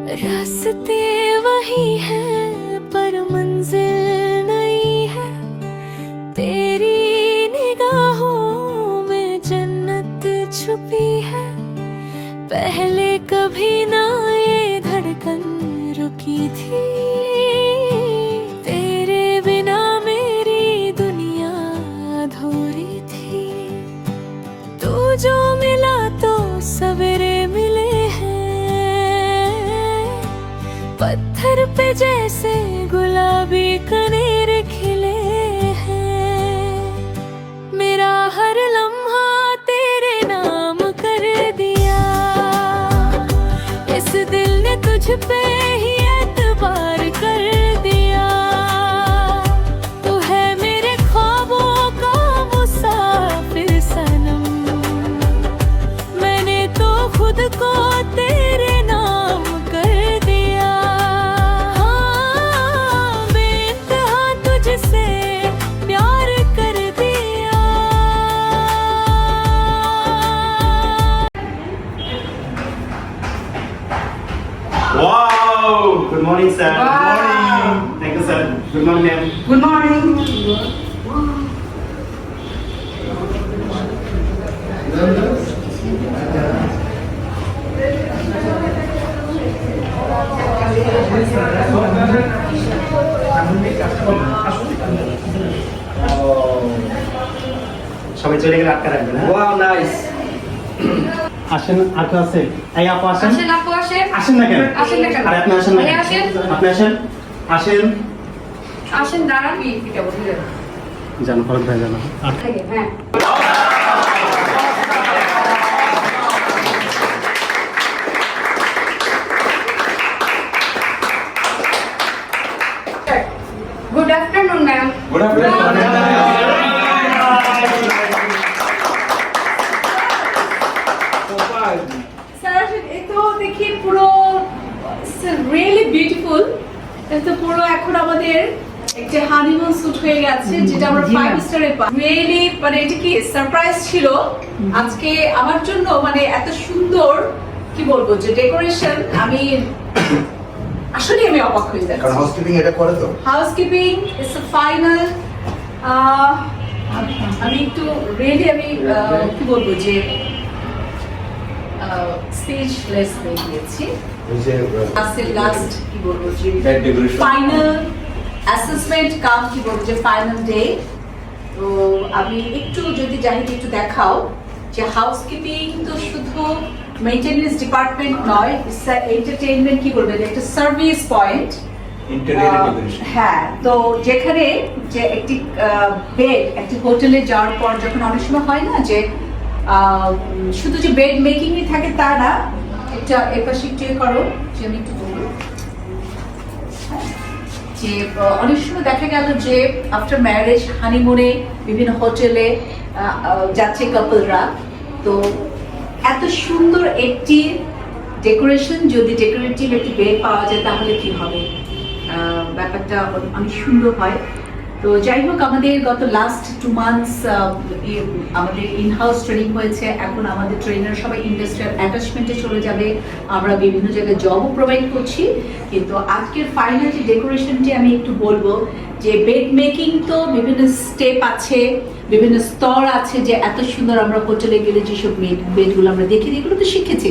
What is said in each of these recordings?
रास्ते वही है पर मंजिल नई है, तेरी निगाहों में जन्नत छुपी है। पहले कभी ना ये धड़कन रुकी थी, तेरे बिना मेरी दुनिया अधूरी थी। तू जो मिला तो सवेरे मिले हैं, पत्थर पे जैसे गुलाबी कनेर खिले हैं। मेरा हर लम्हा तेरे नाम कर दिया, इस दिल ने तुझ पे ही एतबार कर दिया। तू है मेरे ख्वाबों का मुसाफिर सनम, मैंने तो खुद को तेरे नाम कर दिया। हाँ, बेइंतहा तुझसे प्यार कर दिया। Wow! Good morning, sir. Wow. Good morning. Thank you, sir. Good morning, ma'am. Good morning. সবাই চলে গেলে আটকা রাখবেন, হ্যাঁ? Wow, nice. আসেন, আর কেউ আছে? এই আপু আসেন। আসেন আপু আসেন। আসেন না কেন? আসেন না কেন? আরে আপনি আসেন না ভাই কেন? আসেন। আপনি আসেন। আসেন। আসেন দাঁড়ান এটা বলে দেন। জানো ফরক ভাই জানো। থেকে হ্যাঁ। Good afternoon, ma'am. Good afternoon. Sir এই তো দেখি পুরো রিয়েলি বিউটিফুল। এই তো পুরো এখন আমাদের একটা হানিমুন শুট হয়ে গেছে, যেটা আমরা 5 স্টারে পাই। রিয়েলি মানে এটা কি সারপ্রাইজ ছিল আজকে আমার জন্য, মানে এত সুন্দর কি বলবো যে ডেকোরেশন, আমি আসলে আমি অবাক হয়ে যাচ্ছি। কারণ হাউসকিপিং এটা করে তো। Housekeeping is a final. আমি একটু রিয়েলি আমি কি বলবো যে স্পেশলেস হয়ে গিয়েছি। ওই যে ক্লাসের লাস্ট কি বলবো যে That decoration. ফাইনাল অ্যাসেসমেন্ট কাম কি বলবো যে ফাইনাল ডে। তো আমি একটু যদি জাহিদ একটু দেখাও যে হাউসকিপিং তো শুধু মেইনটেনেন্স ডিপার্টমেন্ট নয়, এন্টারটেইনমেন্ট কি বলবো একটা সার্ভিস পয়েন্ট। Interior decoration. হ্যাঁ, তো যেখানে যে একটি বেড একটি হোটেলে যাওয়ার পর যখন অনেক সময় হয় না যে শুধু যে বেড মেকিংই থাকে তা না, একটা এপাশে একটু করো যে আমি একটু বলবো যে অনেক সময় দেখা গেল যে আফটার ম্যারেজ হানিমুনে বিভিন্ন হোটেলে যাচ্ছে কাপলরা, তো এত সুন্দর একটি ডেকোরেশন যদি ডেকোরেটিভ একটি বেড পাওয়া যায় তাহলে কি হবে, ব্যাপারটা অনেক সুন্দর হয়। তো যাই হোক, আমাদের গত লাস্ট 2 মান্থস আমাদের ইন হাউস ট্রেনিং হয়েছে। এখন আমাদের ট্রেনার সবাই ইন্ডাস্ট্রিয়াল অ্যাটাচমেন্টে চলে যাবে, আমরা বিভিন্ন জায়গায় জবও প্রোভাইড করছি। কিন্তু আজকের ফাইনাল যে ডেকোরেশনটি আমি একটু বলবো যে বেড মেকিং তো বিভিন্ন স্টেপ আছে, বিভিন্ন স্তর আছে, যে এত সুন্দর আমরা হোটেলে গেলে যেসব বেডগুলো আমরা দেখি এগুলো তো শিখেছি,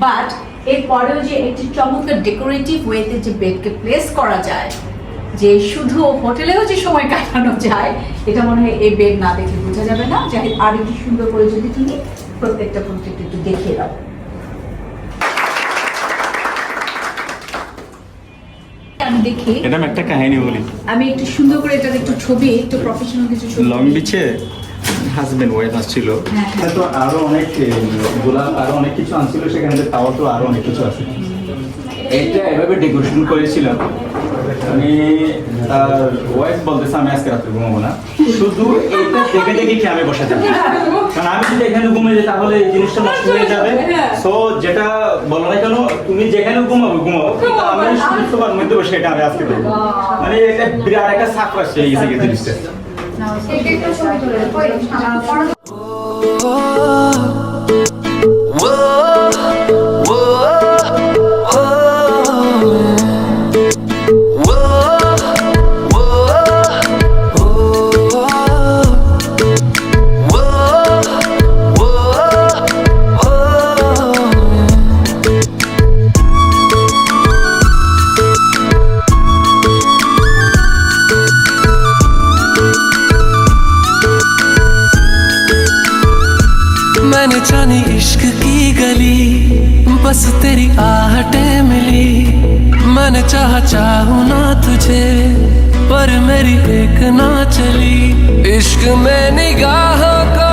বাট এরপরেও যে একটি চমৎকার ডেকোরেটিভ ওয়েতে যে বেডকে প্লেস করা যায়, যে শুধু হোটেলেও যে সময় কাটানো যায়, এটা মনে হয় এই বেড না দেখে বোঝা যাবে না। যাই আর একটু সুন্দর করে যদি তুমি প্রত্যেকটা একটু দেখিয়ে দাও। আমি দেখি, এটা আমি একটা কাহিনী বলি। আমি একটু সুন্দর করে এটা একটু ছবি, একটু প্রফেশনাল কিছু ছবি। লং বিচে হাজবেন্ড ওয়াইফ আসছিল, হ্যাঁ, হ্যাঁ। তো আরো অনেক গোলাপ আরো অনেক কিছু আনছিল, সেখানে তাও তো আরো অনেক কিছু আছে। এটা এভাবে ডেকোরেশন করেছিলাম, আমি তার ওয়াইফ বলতেছে আমি আজকে রাত্রে ঘুমাবো না, শুধু এইটা দেখে দেখে কি আমি বসে থাকি, কারণ আমি যদি এখানে ঘুমিয়ে যাই তাহলে এই জিনিসটা নষ্ট হয়ে যাবে। সো যেটা বলো না কেন, তুমি যেখানে ঘুমাবো কিন্তু আমি তোমার মধ্যে বসে এটা আমি আজকে দেখবো, মানে এটা বিরাট একটা সাকরাস হয়ে গেছে এই জিনিসটা। একটু ছবি তুলে Whoa, whoa, whoa. जानी इश्क की गली, बस तेरी आहटें मिली। मैंने चाहूँ ना तुझे, पर मेरी एक ना चली। इश्क में निगाहों को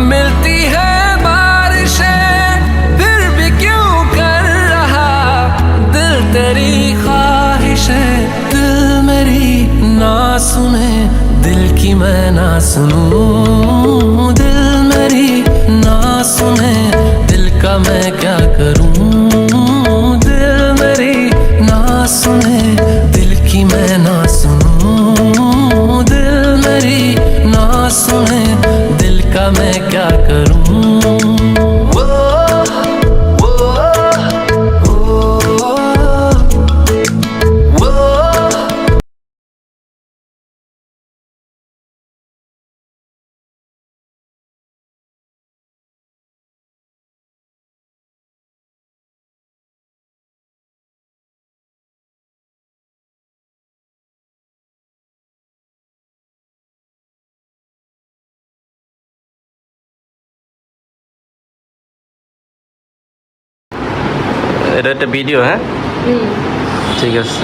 मिलती है बारिशें, फिर भी क्यों कर रहा दिल तेरी ख्वाहिशें। दिल मेरी ना सुने, दिल की मैं ना सुनूं। दिल मेरी ना सुने, दिल का मैं क्या करूं। दिल मेरी ना सुने, दिल की मैं ना सुनूं। दिल मेरी ना सुने, दिल का मैं क्या करूं। वो, वो, वो, वो। এটা একটা ভিডিও, হ্যাঁ ঠিক আছে।